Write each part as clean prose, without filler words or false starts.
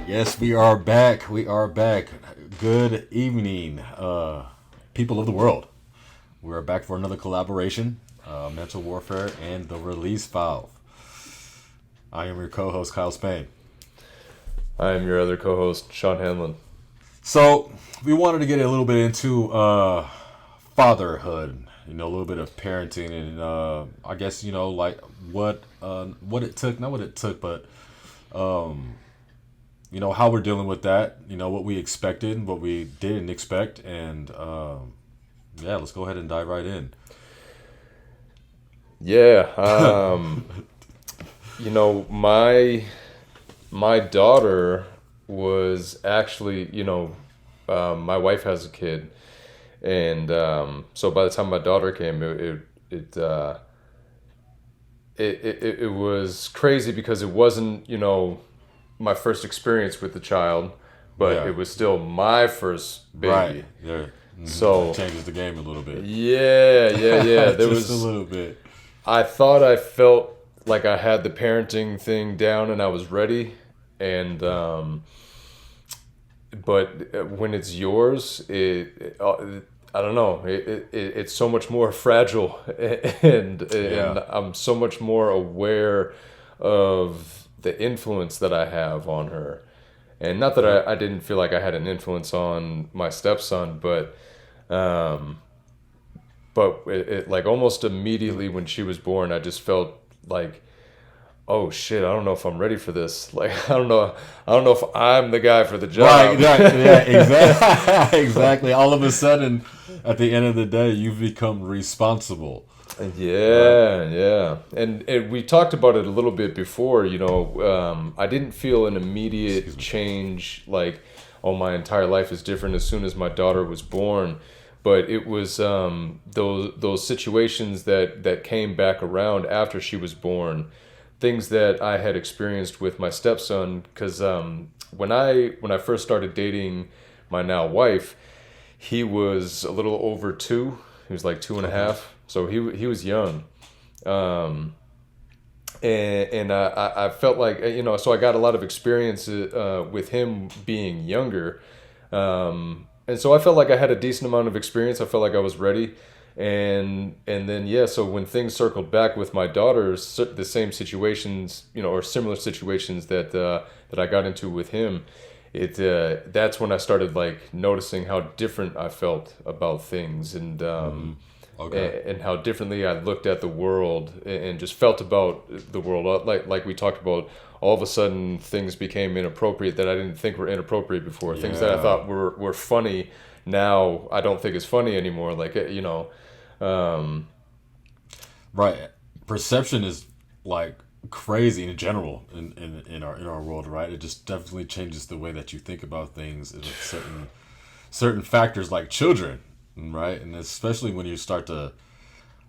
Yes, we are back. We are back. Good evening, people of the world. We are back for another collaboration, Mental Warfare and the Release Valve. I am your co-host, Kyle Spain. I am your other co-host, Sean Hanlon. So, we wanted to get a little bit into fatherhood, a little bit of parenting, and I guess, like what it took, not what it took, but how we're dealing with that, what we expected, what we didn't expect, and let's go ahead and dive right in. Yeah, my daughter was actually, my wife has a kid, and so by the time my daughter came, it was crazy because it wasn't, my first experience with the child, but it was still my first baby. Right. Yeah. Mm-hmm. So it changes the game a little bit. Yeah. There Just was a little bit. I thought I felt like I had the parenting thing down and I was ready, and but when it's yours, I don't know. It's so much more fragile, and I'm so much more aware of the influence that I have on her. And not that I didn't feel like I had an influence on my stepson, but like almost immediately when she was born, I just felt like, oh shit, I don't know if I'm ready for this. Like, I don't know if I'm the guy for the job. Right, yeah, exactly. Exactly. All of a sudden, at the end of the day, you've become responsible. Yeah. And we talked about it a little bit before, I didn't feel an immediate change, like, oh, my entire life is different as soon as my daughter was born. But it was those situations that came back around after she was born, things that I had experienced with my stepson. Because when I first started dating my now wife, he was a little over 2. He was like 2.5. So he was young, and I felt like, so I got a lot of experience with him being younger, and so I felt like I had a decent amount of experience. I felt like I was ready, and then so when things circled back with my daughters, the same situations, or similar situations that I got into with him, that's when I started like noticing how different I felt about things, and and how differently I looked at the world and just felt about the world. Like we talked about, all of a sudden things became inappropriate that I didn't think were inappropriate before. Things that I thought were funny, now I don't think is funny anymore. Like, Right. Perception is like crazy in general in our world, right? It just definitely changes the way that you think about things. It's certain factors, like children. Right, and especially when you start to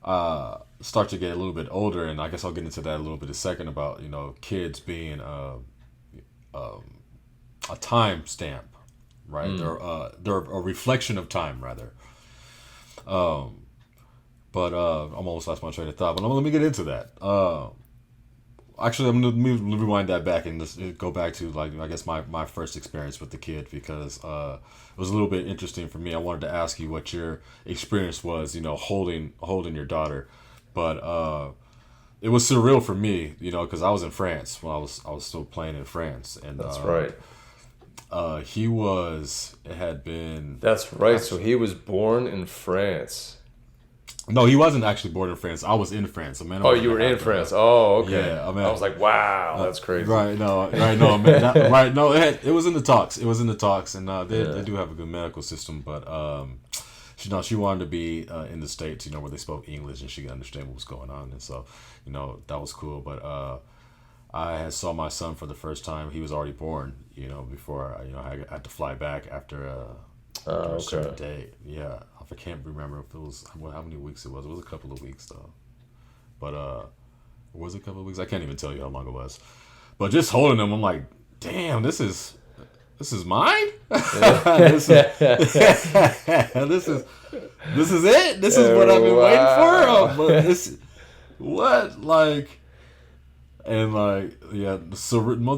get a little bit older, and I guess I'll get into that a little bit in a second about kids being a time stamp, right? They're a reflection of time, rather. But I'm almost lost my train of thought. But let me get into that. Actually, let me rewind that back and just go back to, like, I guess my first experience with the kid, because it was a little bit interesting for me. I wanted to ask you what your experience was, holding your daughter, but it was surreal for me, because I was in France when I was still playing in France, and that's right. It had been. That's right. So he was born in France. No, he wasn't actually born in France. I was in France. You were in France. Oh, okay. Yeah, I was like, wow, that's crazy. Right, no, right, no. It was in the talks. And they do have a good medical system, but she wanted to be in the States, where they spoke English and she could understand what was going on, and so that was cool. But I had saw my son for the first time. He was already born, before I had to fly back after a certain day. Yeah. I can't remember if it was how many weeks it was. It was a couple of weeks though, but was it a couple of weeks? I can't even tell you how long it was. But just holding him, I'm like, damn, this is this is mine. this is this is it. This is what I've been waiting for. But this what like. And like, yeah, the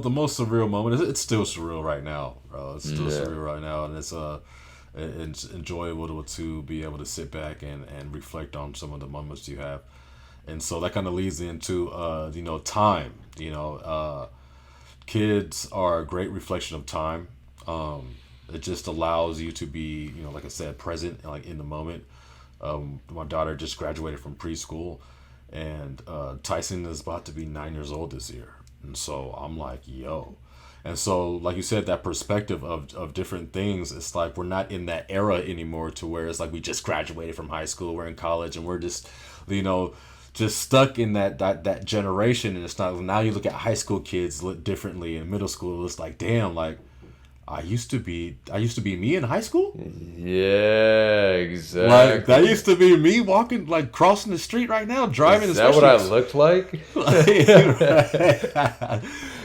most surreal moment. It's still surreal right now, bro. It's still surreal right now, and it's enjoyable to be able to sit back and reflect on some of the moments you have. And so that kind of leads into time. Kids are a great reflection of time. It just allows you to be, like I said, present, like in the moment. My daughter just graduated from preschool. And Tyson is about to be 9 years old this year. And so I'm like, yo. And so, like you said, that perspective of different things, it's like we're not in that era anymore to where it's like we just graduated from high school, we're in college, and we're just, just stuck in that generation. And it's not, now you look at high school kids differently, and middle school, it's like, damn, like, I used to be me in high school. Yeah, exactly. Like that used to be me walking, like crossing the street right now, driving. Is that what I looked like?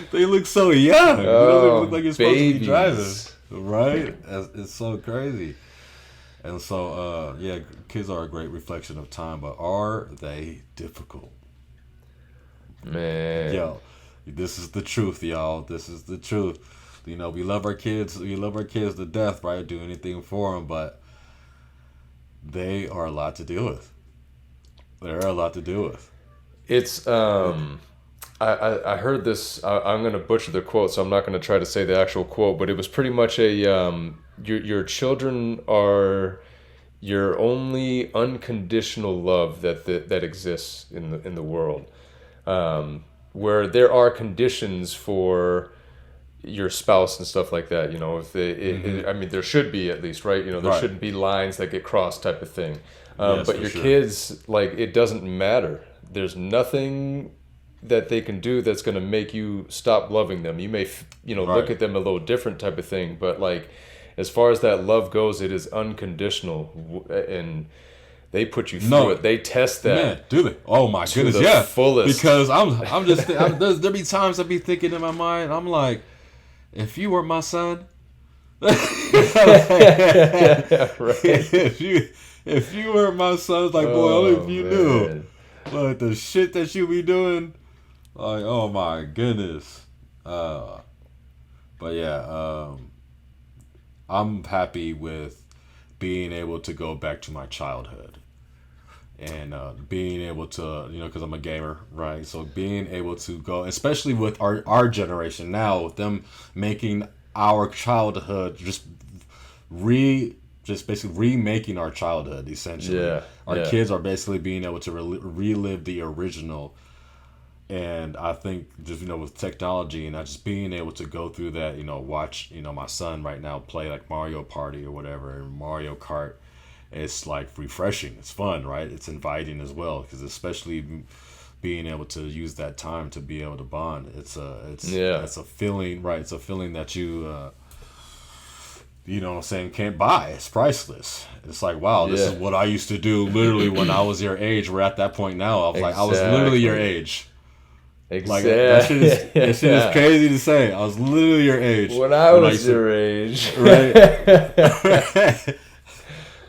They look so young. Oh, they look like you're supposed to be driving, right? It's so crazy. And so, kids are a great reflection of time, but are they difficult? Man, yo, this is the truth, y'all. This is the truth. We love our kids. We love our kids to death, right? Do anything for them, but they are a lot to deal with. They're a lot to deal with. It's I heard this. I'm going to butcher the quote, so I'm not going to try to say the actual quote, but it was pretty much a your children are your only unconditional love that exists in the world, where there are conditions for your spouse and stuff like that, if they, I mean, there should be at least, right? There shouldn't be lines that get crossed type of thing. Yes, but your kids, like, it doesn't matter. There's nothing that they can do that's going to make you stop loving them. You may, look at them a little different type of thing, but like, as far as that love goes, it is unconditional, and they put you through it. They test that. Man, do they? Oh my goodness, the yeah. fullest. Because there be times I be thinking in my mind, I'm like, if you were my son, right. if you were my son, it's like, boy, only if you knew, like the shit that you be doing, like, oh my goodness. But yeah, I'm happy with being able to go back to my childhood. And being able to, because I'm a gamer, right? So being able to go, especially with our generation now, with them making our childhood just basically remaking our childhood, essentially. Yeah. Our kids are basically being able to relive the original. And I think just, with technology and just being able to go through that, watch, my son right now play like Mario Party or whatever, and Mario Kart. It's like refreshing. It's fun, right? It's inviting as well, because especially being able to use that time to be able to bond. It's a feeling, right? It's a feeling that you, can't buy. It's priceless. It's like, wow, this is what I used to do literally when I was your age. We're at that point now. I was literally your age. Exactly. Like that shit is crazy to say. I was literally your age when I was your age, right?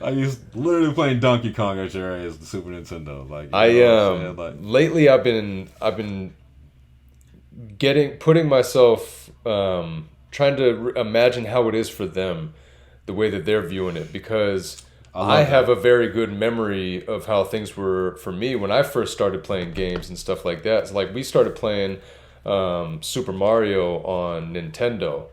I used literally playing Donkey Kong at your age, the Super Nintendo. Like lately I've been putting myself trying to imagine how it is for them, the way that they're viewing it, because I have a very good memory of how things were for me when I first started playing games and stuff like that. So like we started playing Super Mario on Nintendo,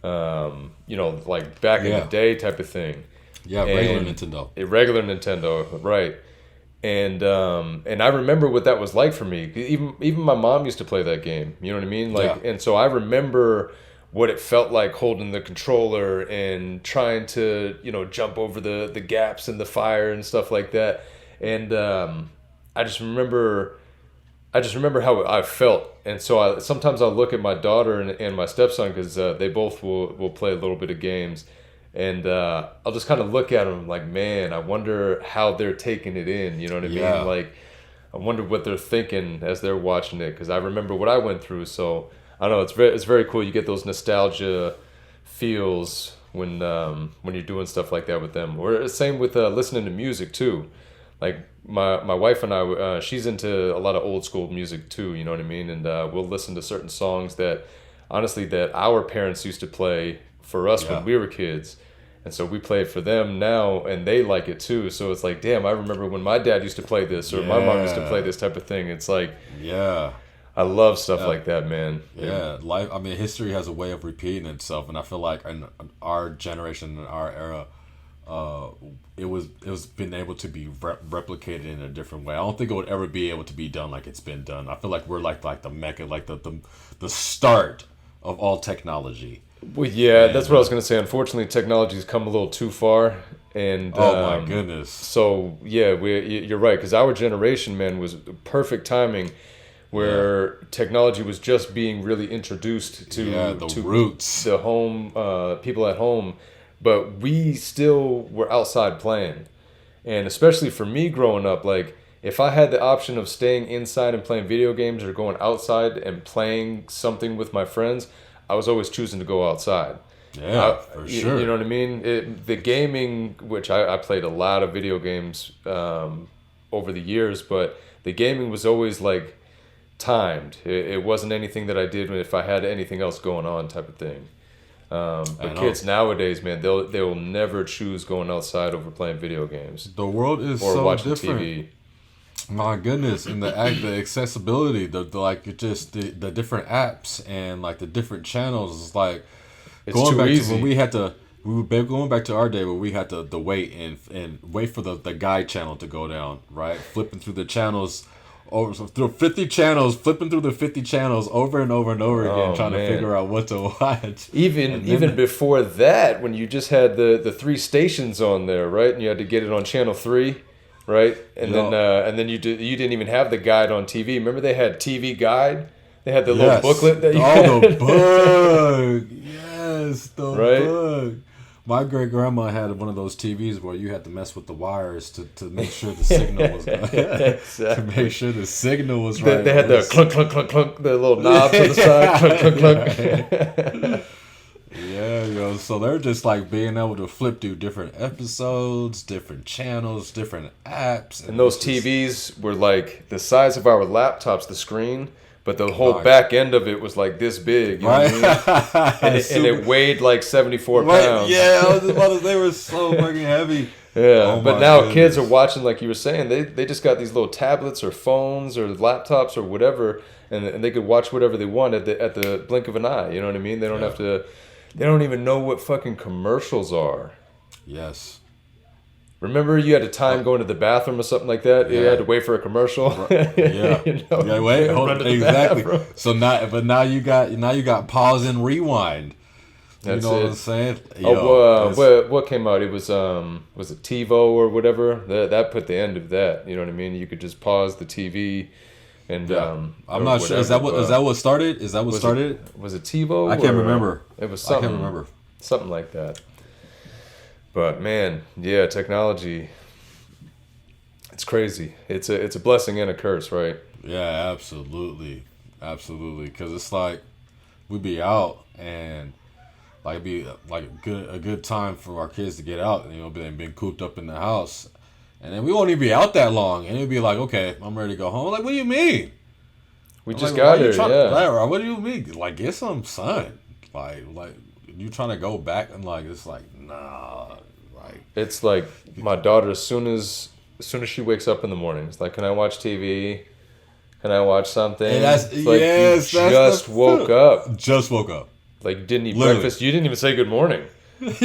like back in the day type of thing. Yeah, regular Nintendo. Regular Nintendo, right. And I remember what that was like for me. Even my mom used to play that game. You know what I mean? And so I remember what it felt like holding the controller and trying to, jump over the gaps in the fire and stuff like that. And I just remember how I felt. And so sometimes I'll look at my daughter and my stepson, because they both will play a little bit of games. And I'll just kind of look at them like, man, I wonder how they're taking it in. You know what I mean? Like, I wonder what they're thinking as they're watching it, because I remember what I went through. So I don't know, it's very cool. You get those nostalgia feels when you're doing stuff like that with them. Or same with listening to music too. Like my wife and I, she's into a lot of old school music too. You know what I mean? And we'll listen to certain songs that honestly that our parents used to play for us when we were kids. And so we play it for them now, and they like it too. So it's like, damn, I remember when my dad used to play this, or my mom used to play this type of thing. It's like, I love stuff like that, man. Yeah, life. I mean, history has a way of repeating itself, and I feel like in our generation, in our era, it was been able to be replicated in a different way. I don't think it would ever be able to be done like it's been done. I feel like we're like the mecca, like the start of all technology. Well, yeah, that's what I was going to say. Unfortunately, technology's come a little too far, and oh my goodness. So yeah, you're right, because our generation, man, was perfect timing, where technology was just being really introduced to the roots, the home people at home, but we still were outside playing, and especially for me growing up, like if I had the option of staying inside and playing video games or going outside and playing something with my friends, I was always choosing to go outside. Yeah, for sure. You know what I mean? The gaming, which I played a lot of video games over the years, but the gaming was always like timed. It wasn't anything that I did if I had anything else going on type of thing. But kids nowadays, man, they will never choose going outside over playing video games. The world is or so watching different. TV. My goodness, and the accessibility, the different apps and like the different channels is like it's going too back easy. to when we had to. We were going back to our day where we had to wait and wait for the guide channel to go down, right? Flipping through the channels over through 50 channels, flipping through the 50 channels over and over and over again, trying to figure out what to watch. Even before that, when you just had the 3 stations on there, right? And you had to get it on channel 3. Right, and then you didn't even have the guide on TV. Remember they had TV guide. They had the little booklet that you had. The book. Yes, the book. My great grandma had one of those TVs where you had to mess with the wires to make sure the signal was right. Exactly. To make sure the signal was right. They had the clunk clunk clunk clunk, the little knobs on the side, clunk clunk clunk. Yeah, so they're just like being able to flip through different episodes, different channels, different apps. And those TVs were like the size of our laptops, the screen, but the whole back end of it was like this big. You know what I mean? and it weighed like 74 pounds. Yeah, I was just about to say, they were so fucking heavy. Yeah, but now kids are watching, like you were saying, they just got these little tablets or phones or laptops or whatever, and they could watch whatever they want at the blink of an eye. You know what I mean? They don't have to. They don't even know what fucking commercials are. Yes. Remember, you had a time going to the bathroom or something like that. You had to wait for a commercial. Yeah. You know, yeah. Wait. Hold on. Exactly. So now you got pause and rewind. That's you know what I'm saying? What came out? It was it TiVo or whatever? That put the end of that. You know what I mean? You could just pause the TV. And I'm not sure. Is that what started? Is that what started? Was it TiVo? I can't remember. It was something. I can't remember. Something like that. But man, yeah, technology. It's crazy. It's a blessing and a curse, right? Yeah, absolutely, because it's like we'd be out and like it'd be like a good time for our kids to get out. You know, been cooped up in the house. And then we won't even be out that long. And it'd be like, okay, I'm ready to go home. Like, what do you mean? We just got here, yeah. What do you mean? Like, get some sun. Like you trying to go back and like, it's like, nah. Like, it's like my daughter, as soon as she wakes up in the morning, it's like, can I watch TV? Can I watch something? It's like, just woke up. Just woke up. Like, didn't eat breakfast. You didn't even say good morning. Like,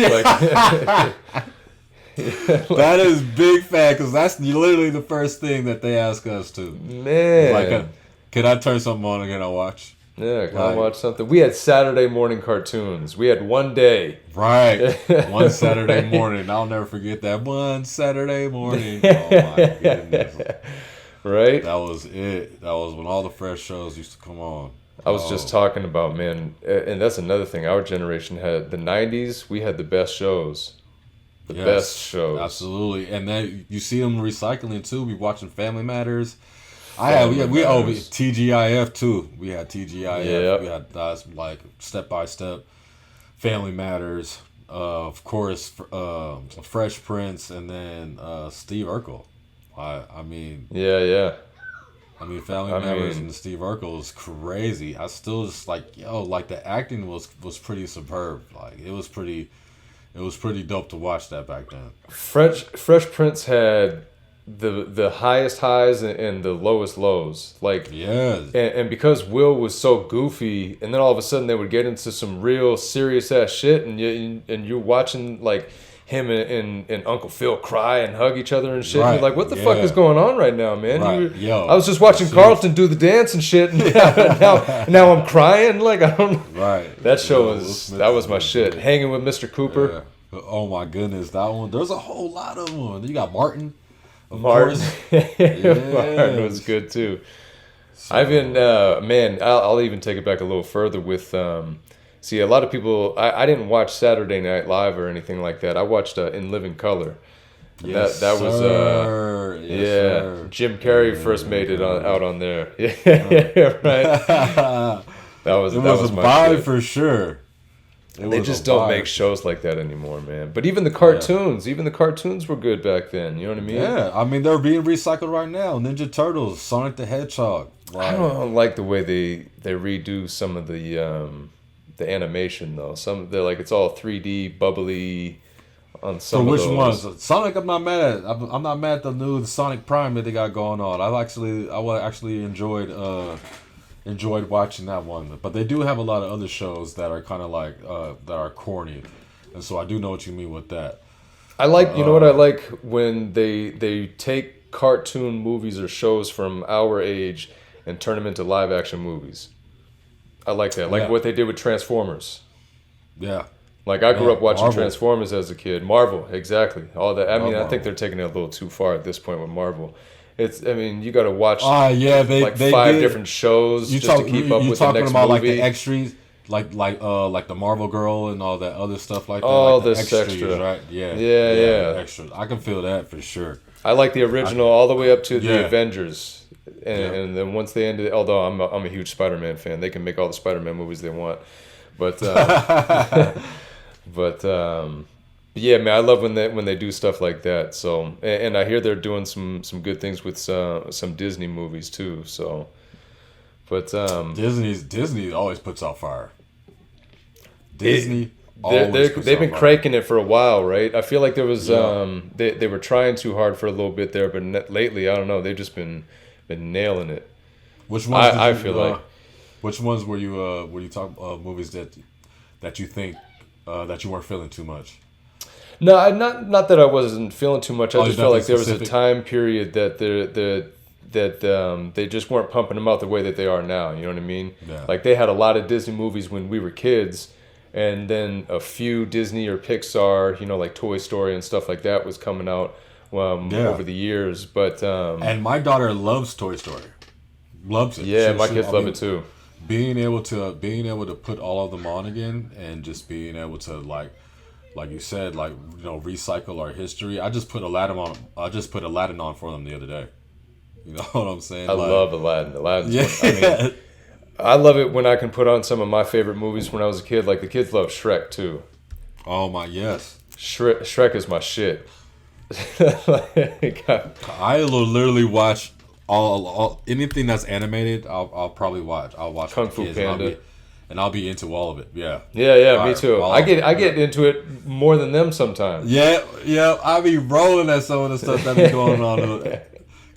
that is big fact, because that's literally the first thing that they ask us to. Man. Like, can I turn something on and can I watch? Yeah, can I watch something? We had Saturday morning cartoons. We had one day. Right. One Saturday morning. I'll never forget that. One Saturday morning. Oh, my goodness. Right? That was it. That was when all the fresh shows used to come on. I was just talking about, man, and that's another thing. Our generation had the 90s. We had the best shows. The best shows. Absolutely. And then you see them recycling too. We watching Family Matters. We TGIF too. We had TGIF. Yep. We had like Step by Step. Family Matters, of course, Fresh Prince, and then Steve Urkel. I mean, Yeah. Family I Matters mean, and Steve Urkel is crazy. I still just like like the acting was pretty superb. Like it was pretty dope to watch that back then. Fresh Prince had the highest highs and the lowest lows. Like, Yeah, and because Will was so goofy, and then all of a sudden they would get into some real serious ass shit, and you're watching like him and Uncle Phil cry and hug each other and shit. And right. you're like, what the fuck Yeah, is going on right now, man? right. Yo, I was just watching Carlton do the dance and shit, and now I'm crying. Like, I don't. right. That show Will was Smith that was my is shit. great. Hanging with Mr. Cooper. Yeah. Oh my goodness, that one. There's a whole lot of them. You got Martin, of Martin. course. Martin was Yes. good too. So, I've been, man, I'll even take it back a little further with, see, a lot of people, I didn't watch Saturday Night Live or anything like that. I watched In Living Color. And yes, that was, sir. Yes, yeah, sir. Jim Carrey first made it out on there. Yeah, right. That was It that was was a my vibe shit. for sure. It They was just a don't vibe. make shows like that anymore, man. But even the cartoons were good back then. You know what I mean? Yeah, I mean they're being recycled right now. Ninja Turtles, Sonic the Hedgehog. I Like, don't like the way they redo some of the animation though. They're like it's all 3D bubbly on so some which of those. ones? Sonic, I'm not mad at. I'm not mad at the new Sonic Prime that they got going on. I actually enjoyed watching that one. But they do have a lot of other shows that are kind of like that are corny, and so I do know what you mean with that. I like, you know what I like when they take cartoon movies or shows from our age and turn them into live action movies. I like that. Like Yeah. what they did with Transformers. Yeah, Like I grew Yeah, up watching Marvel. Transformers as a kid. Marvel, exactly. All that. I mean, I Marvel. think they're taking it a little too far at this point with Marvel. I mean, you got to watch yeah, they like they five did. different shows You just talk, to keep up you with the talking next about movie. like the extras, like the Marvel Girl and all that other stuff like that. Oh, like the this extra. right? Yeah, Yeah. the extras. I can feel that for sure. I like the original all the way up to the Yeah. Avengers, and, Yeah. and then once they ended, although I'm a huge Spider-Man fan, they can make all the Spider-Man movies they want, but but yeah, man, I love when they do stuff like that. So and I hear they're doing some good things with some Disney movies too. So, but Disney always puts out fire. Disney they've been cranking it for a while, right? I feel like there was Yeah. they were trying too hard for a little bit there, but lately I don't know, they've just been nailing it. Which ones? I feel like. Which ones were you talking movies that you think that you weren't feeling too much? No, not that I wasn't feeling too much. I Oh, just nothing felt like there was a specific? time period that they just weren't pumping them out the way that they are now. You know what I mean? Yeah. Like they had a lot of Disney movies when we were kids, and then a few Disney or Pixar, like Toy Story and stuff like that was coming out Yeah. over the years. But And my daughter loves Toy Story. Loves it. yeah, my She- kids I love mean, it too. being able to put all of them on again and just being able to like you said, recycle our history. I just put Aladdin on for them the other day. You know what I'm saying? I love Aladdin. Aladdin's Yeah. I mean, I love it when I can put on some of my favorite movies when I was a kid. Like the kids love Shrek too. Oh my, yes. Shrek is my shit. Like, I will literally watch all anything that's animated. I'll probably watch. I'll watch Kung with Fu kids, Panda. and I'll be into all of it. Yeah. Yeah, me Alright, too. well, I get into it more than them sometimes. Yeah. I be rolling at some of the stuff that be going on.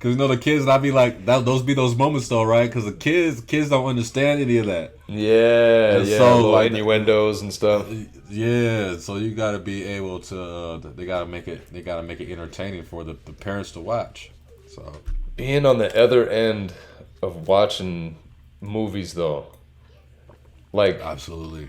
Cause the kids, and I be like, those be those moments though, right? Cause the kids don't understand any of that. Yeah, so, little like, innuendos and stuff. Yeah, so you gotta be able to. They gotta make it entertaining for the parents to watch. So Being on the other end of watching movies though, like absolutely.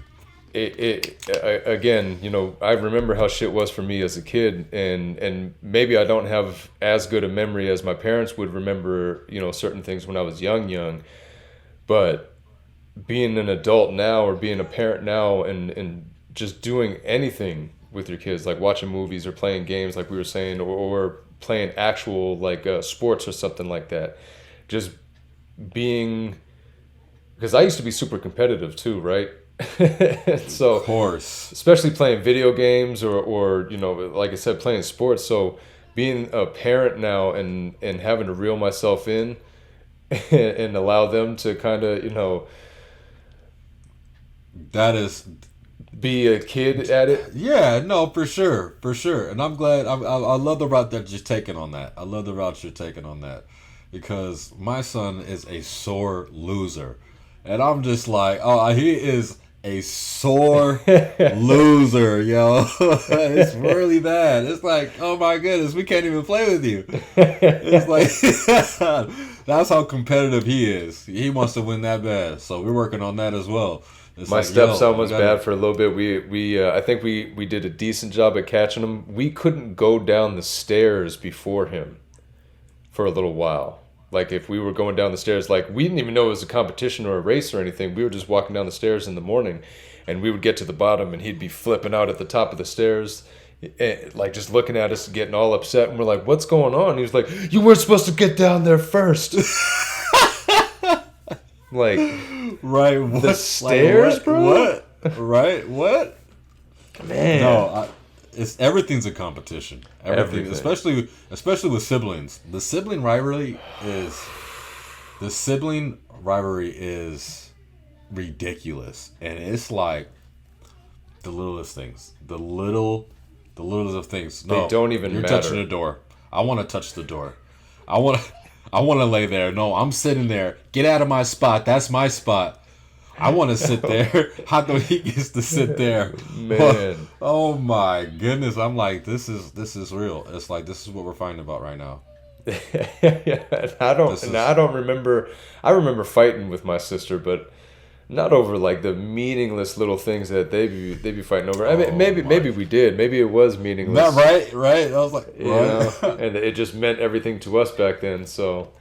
again, I remember how shit was for me as a kid, and maybe I don't have as good a memory as my parents would remember, certain things when I was young, but being an adult now or being a parent now and just doing anything with your kids, like watching movies or playing games like we were saying, or playing actual like sports or something like that, just being, because I used to be super competitive too, right? So, of course. especially playing video games or like I said, playing sports. So being a parent now and having to reel myself in and allow them to kind of, That is, be a kid at it. yeah, no, for sure, for sure. And I'm glad. I love the route that you're taking on that. I love the route you're taking on that, because my son is a sore loser, and I'm just like, oh, he is a sore loser, yo. It's really bad. It's like, oh my goodness, we can't even play with you. It's like that's how competitive he is. He wants to win that bad. So we're working on that as well. It's My like, stepson yo, was bad for a little bit. We I think we did a decent job at catching him. We couldn't go down the stairs before him for a little while. Like if we were going down the stairs, like we didn't even know it was a competition or a race or anything. We were just walking down the stairs in the morning, and we would get to the bottom, and he'd be flipping out at the top of the stairs, like just looking at us, getting all upset. And we're like, "What's going on?" He was like, "You weren't supposed to get down there first." Like, right, what? the stairs, like, bro. What? Right, what? Man, No, it's everything's a competition. Everything. Especially with siblings. The sibling rivalry is ridiculous, and it's like the littlest things, the littlest of things. No, they don't even you're matter. touching the door. I want to touch the door. I want to lay there. No, I'm sitting there. Get out of my spot. That's my spot. I want to sit there. How come he gets to sit there? Man. Oh my goodness. I'm like, this is real. It's like, this is what we're fighting about right now. I don't remember. I remember fighting with my sister, but not over like the meaningless little things that they be fighting over. I mean, maybe we did. Maybe it was meaningless. Not right. I was like, and it just meant everything to us back then. So,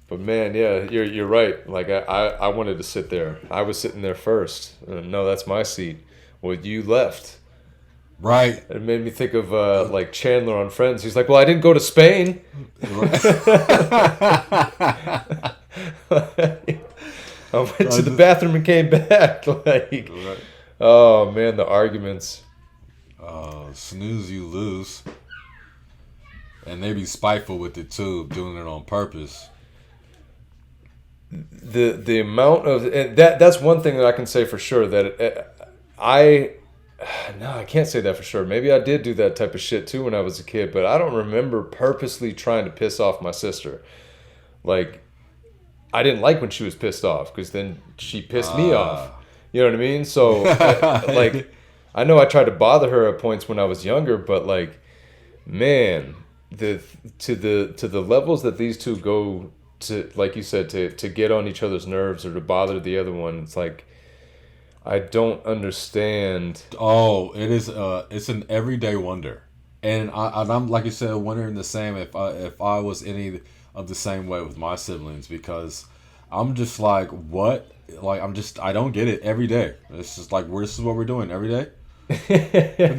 but man, yeah, you're right. Like I wanted to sit there. I was sitting there first. No, that's my seat. Well, you left. Right. It made me think of like Chandler on Friends. He's like, "Well, I didn't go to Spain." I went to the bathroom and came back. Like, oh man, the arguments. Snooze, you lose. And they be spiteful with it too, doing it on purpose. The amount of that's one thing that I can say for sure that I can't say that for sure. Maybe I did do that type of shit too when I was a kid, but I don't remember purposely trying to piss off my sister. Like, I didn't like when she was pissed off because then she pissed me off. You know what I mean? So, like, I know I tried to bother her at points when I was younger, but like, man, to the levels that these two go to, like you said, to get on each other's nerves or to bother the other one, it's like, I don't understand. Oh, it is. It's an everyday wonder, and I'm like you said, wondering the same if I was any of the same way with my siblings, because I'm just like, what? Like, I don't get it every day. It's just like, this is what we're doing every day. We did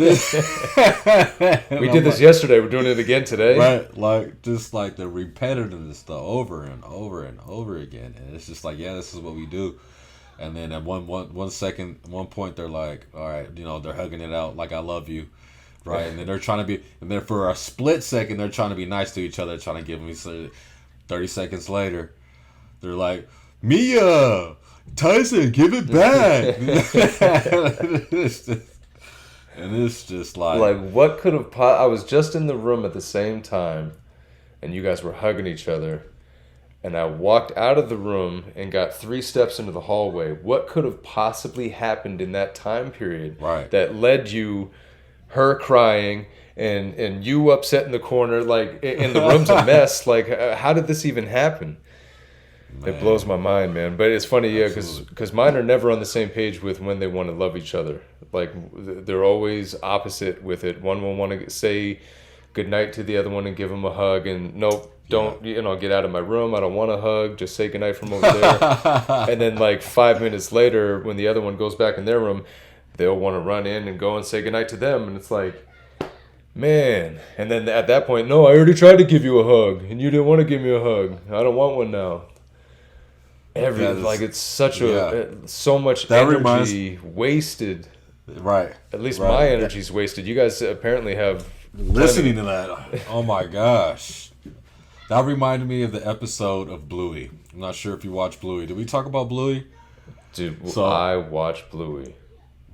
this yesterday. We're doing it again today. Right, like just like the repetitiveness stuff over and over and over again, and it's just like, yeah, this is what we do. And then at one point, they're like, all right, they're hugging it out like I love you. Right, and then they're trying to be, and then for a split second, they're trying to be nice to each other, trying to give me 30 seconds later, they're like, Mia, Tyson, give it back. And it's just like what could have I was just in the room at the same time, and you guys were hugging each other, and I walked out of the room and got 3 steps into the hallway. What could have possibly happened in that time period that led you, her crying, and you upset in the corner, like, and the room's a mess. Like, how did this even happen? Man. It blows my mind, man. But it's funny, yeah, because mine are never on the same page with when they want to love each other. Like, they're always opposite with it. One will want to say goodnight to the other one and give them a hug, and nope, don't, get out of my room. I don't want a hug. Just say goodnight from over there. And then, like, 5 minutes later, when the other one goes back in their room, they'll want to run in and go and say goodnight to them. And it's like, man. And then at that point, no, I already tried to give you a hug, and you didn't want to give me a hug. I don't want one now. like it's such so much that energy wasted. Right. At least my energy's wasted. You guys apparently have listening to that. Oh my gosh. That reminded me of the episode of Bluey. I'm not sure if you watched Bluey. Did we talk about Bluey? Dude, so, I watched Bluey.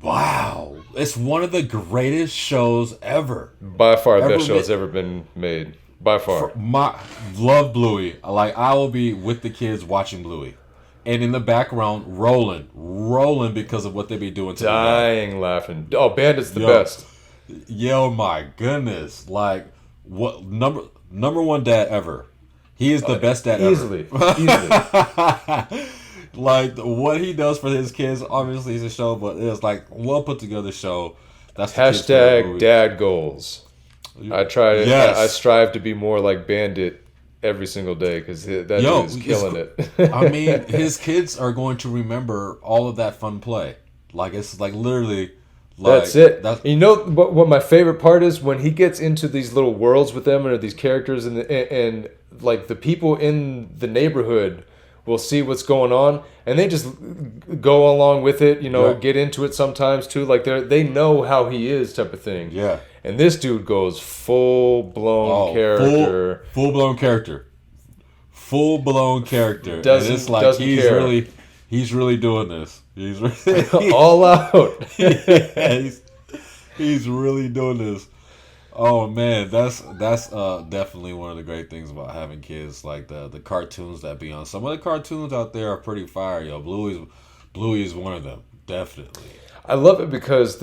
Wow. It's one of the greatest shows ever. By far, best show that's ever been made. By far. Love Bluey. Like, I will be with the kids watching Bluey. And in the background, rolling because of what they be doing to dying laughing. Oh, Bandit's the best. Yo, my goodness. Like, what number one dad ever. He is the best dad easily. Easily. Like, what he does for his kids, obviously, is a show, but it's like well put together show. That's hashtag dad goals. I try. Yes. I strive to be more like Bandit every single day because that dude is killing it. I mean, his kids are going to remember all of that fun play. Like, it's like literally. Like, that's it. You know what my favorite part is when he gets into these little worlds with them and these characters and like the people in the neighborhood will see what's going on and they just go along with it. You know, get into it sometimes too. Like they know how he is type of thing. Yeah. And this dude goes full blown character. Full blown character. Full blown character. Doesn't, and it's like doesn't he's care. He's really doing this. He's really all out. he's really doing this. Oh man, that's definitely one of the great things about having kids. Like the cartoons that be on. Some of the cartoons out there are pretty fire, yo. Bluey is one of them, definitely. I love it because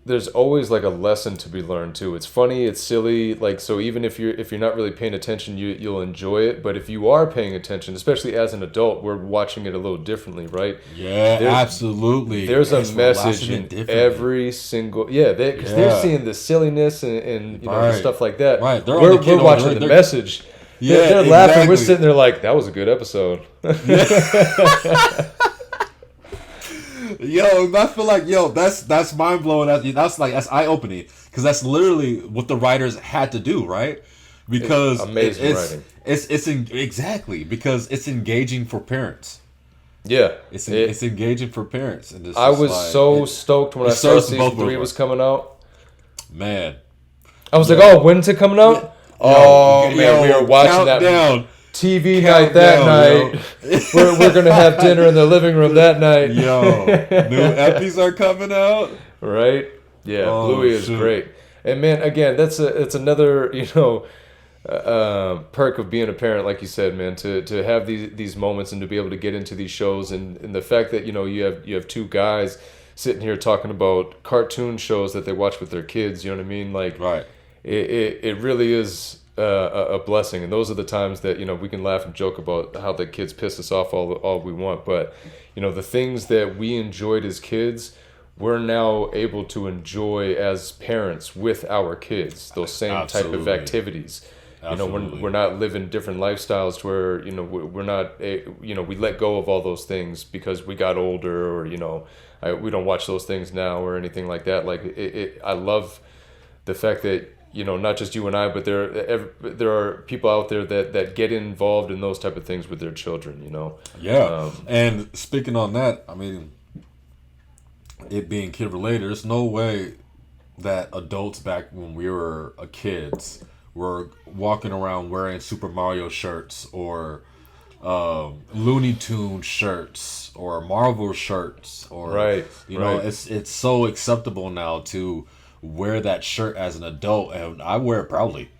there's always like a lesson to be learned too. It's funny, it's silly, like so even if you're not really paying attention, you'll enjoy it. But if you are paying attention, especially as an adult, we're watching it a little differently, right? Yeah, absolutely. There's a message in every single because they're seeing the silliness and you know the stuff like that. Right, we're watching the message. Yeah, they're laughing. Exactly. We're sitting there like that was a good episode. Yo, I feel like that's mind blowing. That's eye opening because that's literally what the writers had to do, right? Because it's amazing writing. It's exactly because it's engaging for parents. Yeah, it's engaging for parents. And I was so stoked when I saw season 3 was coming out. Man, I was like, oh, when's it coming out? We were watching that down. TV night that night. We're gonna have dinner in the living room that night. Yo, new epis are coming out, right? Yeah, Bluey is great. And man, again, it's another perk of being a parent, like you said, man. To have these moments and to be able to get into these shows and the fact that you have two guys sitting here talking about cartoon shows that they watch with their kids. You know what I mean? Like, right? It really is. A blessing, and those are the times that we can laugh and joke about how the kids piss us off all we want, but the things that we enjoyed as kids, we're now able to enjoy as parents with our kids. Those same type of activities. We're not living different lifestyles to where we're not we let go of all those things because we got older or we don't watch those things now or anything like that. Like I love the fact that. Not just you and I, but there are people out there that get involved in those type of things with their children. Yeah, and speaking on that, I mean, it being kid related, there's no way that adults back when we were kids were walking around wearing Super Mario shirts or Looney Tunes shirts or Marvel shirts or it's so acceptable now to wear that shirt as an adult, and I wear it proudly.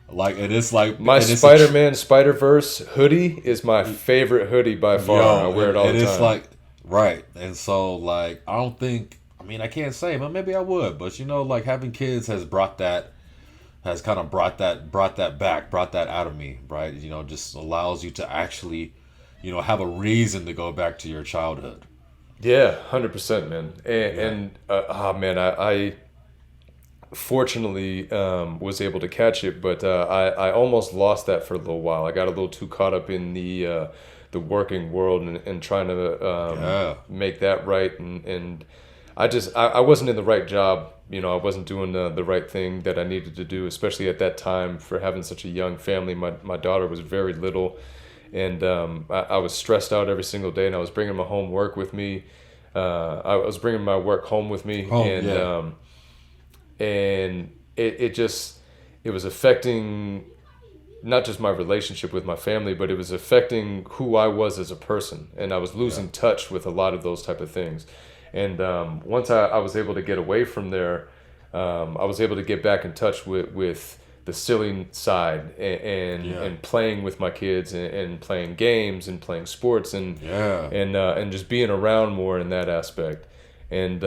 Like, and it's like my Spider-Man Spider-Verse hoodie is my favorite hoodie by far. I wear it all the time. It's like and so like I don't think. I mean, I can't say, but maybe I would. But like having kids has brought that back, brought that out of me, right? Just allows you to actually, have a reason to go back to your childhood. Yeah, 100%, man. And I fortunately was able to catch it, but I almost lost that for a little while. I got a little too caught up in the working world and trying to make that right, and I wasn't in the right job. I wasn't doing the right thing that I needed to do, especially at that time for having such a young family. My daughter was very little, and I was stressed out every single day, and I was bringing my homework with me. I was bringing my work home with me, and it was affecting not just my relationship with my family, but it was affecting who I was as a person, and I was losing touch with a lot of those type of things. And once I was able to get away from there, I was able to get back in touch with the silly side and playing with my kids and playing games and playing sports and just being around more in that aspect. And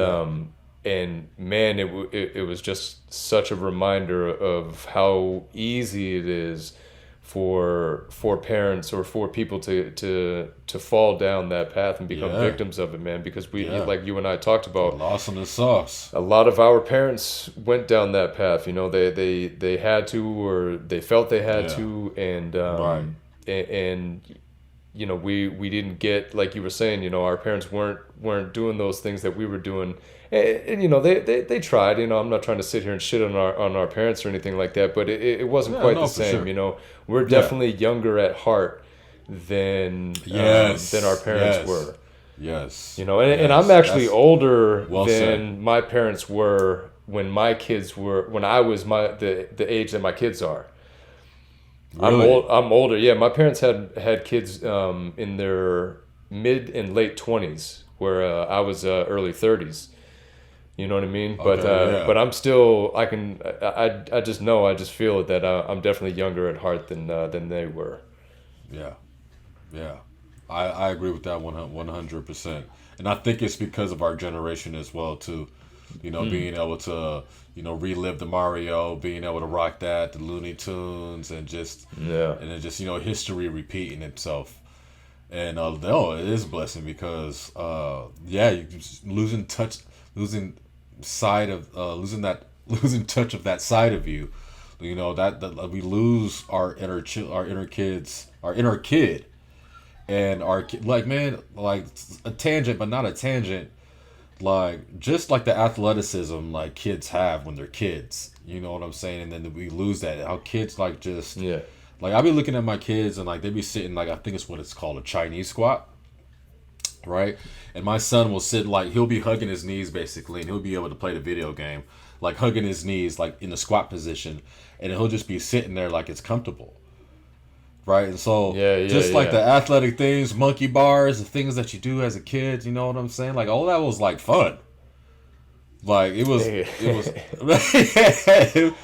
man, it was just such a reminder of how easy it is for parents or for people to fall down that path and become victims of it, man. Because like you and I talked about, lost in the sauce. A lot of our parents went down that path. You know, they had to, or they felt they had to, and you know, we didn't get, like you were saying, you know, our parents weren't doing those things that we were doing. And you know, they tried. You know, I'm not trying to sit here and shit on our parents or anything like that, but it wasn't quite the same. Sure. You know, we're definitely younger at heart than our parents were. Yes. You know, and I'm actually older than my parents were when I was the age that my kids are. Really? I'm older. Yeah, my parents had kids in their mid and late 20s, where I was early 30s. You know what I mean? Okay, but I'm still, I just feel that I'm definitely younger at heart than they were. Yeah. I agree with that 100%. And I think it's because of our generation as well too. You know, being able to, you know, relive the Mario, being able to rock that, the Looney Tunes, and just and then just, you know, history repeating itself. And it is a blessing because you just losing touch of that side of you. You know, that we lose our inner kid, and like a tangent, but not a tangent. Like, just like the athleticism like kids have when they're kids, you know what I'm saying? And then we lose that. How kids like just like, I be looking at my kids and like they be sitting, like, I think it's what it's called, a Chinese squat, right? And my son will sit, like, he'll be hugging his knees basically, and he'll be able to play the video game, like hugging his knees, like in the squat position, and he'll just be sitting there like it's comfortable. Right, and so the athletic things, monkey bars, the things that you do as a kid, you know what I'm saying? Like, all that was like fun. Like, it was.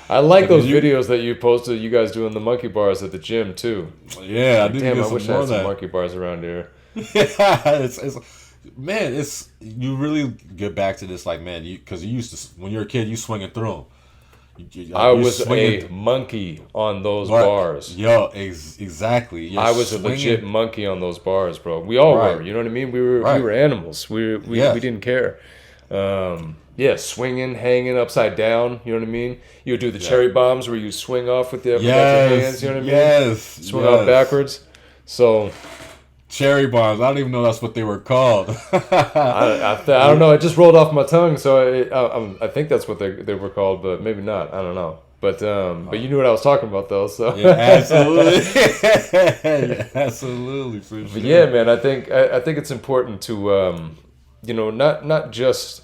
I like those videos that you posted. You guys doing the monkey bars at the gym too. Yeah, I wish I had some monkey bars around here. Yeah, it's you really get back to this, like, man, because you used to, when you're a kid, you swinging through them. I was a monkey on those bars. Yo, exactly. I was a legit monkey on those bars, bro. We all were. You know what I mean? We were animals. We didn't care. Swinging, hanging upside down. You know what I mean? You would do the cherry bombs where you swing off with your hands. You know what I mean? Yes. Swing out backwards. So. Cherry bombs. I don't even know that's what they were called. I don't know. It just rolled off my tongue, so I think that's what they were called, but maybe not. I don't know. But you knew what I was talking about, though. So yeah, absolutely, absolutely, for sure. But yeah, man, I think it's important to you know, not just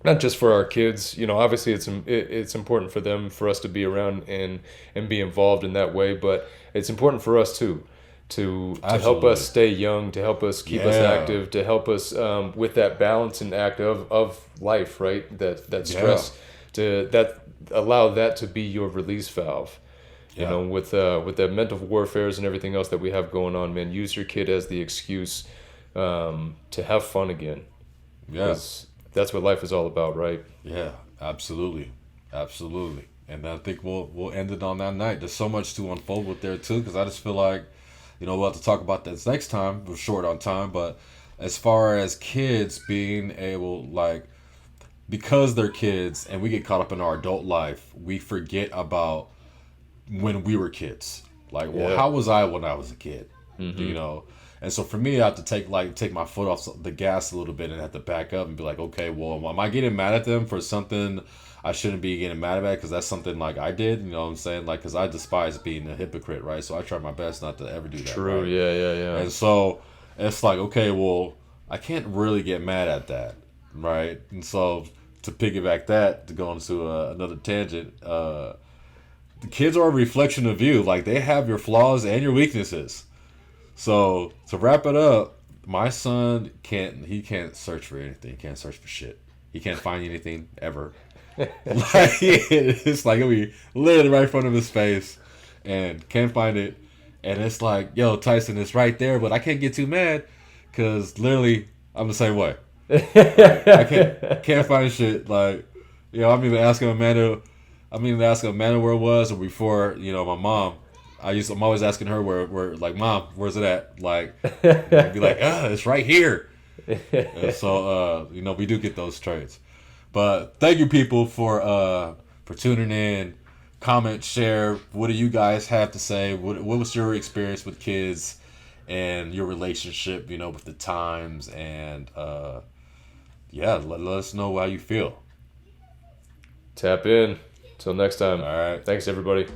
not just for our kids. You know, obviously it's important for them, for us to be around and be involved in that way, but it's important for us too. To help us stay young, to help us keep us active, to help us with that balance and act of life, right? That stress, to allow that to be your release valve. You know, with the mental warfares and everything else that we have going on, man. Use your kid as the excuse to have fun again. Yes, that's what life is all about, right? Yeah, absolutely. And I think we'll end it on that night. There's so much to unfold with there too, because I just feel like, you know, we'll have to talk about this next time. We're short on time, but as far as kids being able, like, because they're kids and we get caught up in our adult life, we forget about when we were kids. Like, well, how was I when I was a kid? Mm-hmm. You know? And so for me, I have to take my foot off the gas a little bit and have to back up and be like, okay, well, am I getting mad at them for something I shouldn't be getting mad about it because that's something like I did. You know what I'm saying? Like, because I despise being a hypocrite, right? So I try my best not to ever do that. True. Right? Yeah. And so it's like, okay, well, I can't really get mad at that, right? And so to piggyback that, to go into another tangent, the kids are a reflection of you. Like, they have your flaws and your weaknesses. So to wrap it up, my son can't search for anything. He can't search for shit. He can't find anything ever. Like, it's like it'll be literally right in front of his face and can't find it. And it's like, yo, Tyson, it's right there, but I can't get too mad because literally I'm the same way. Like, I can't find shit. Like, you know, I'm even asking Amanda where it was, or before, you know, my mom. I'm always asking her where like, Mom, where's it at? Like, be like, it's right here. And so, you know, we do get those traits. But thank you, people, for tuning in. Comment, share. What do you guys have to say? What was your experience with kids and your relationship, you know, with the times? And yeah, let us know how you feel. Tap in. Till next time. All right. Thanks, everybody.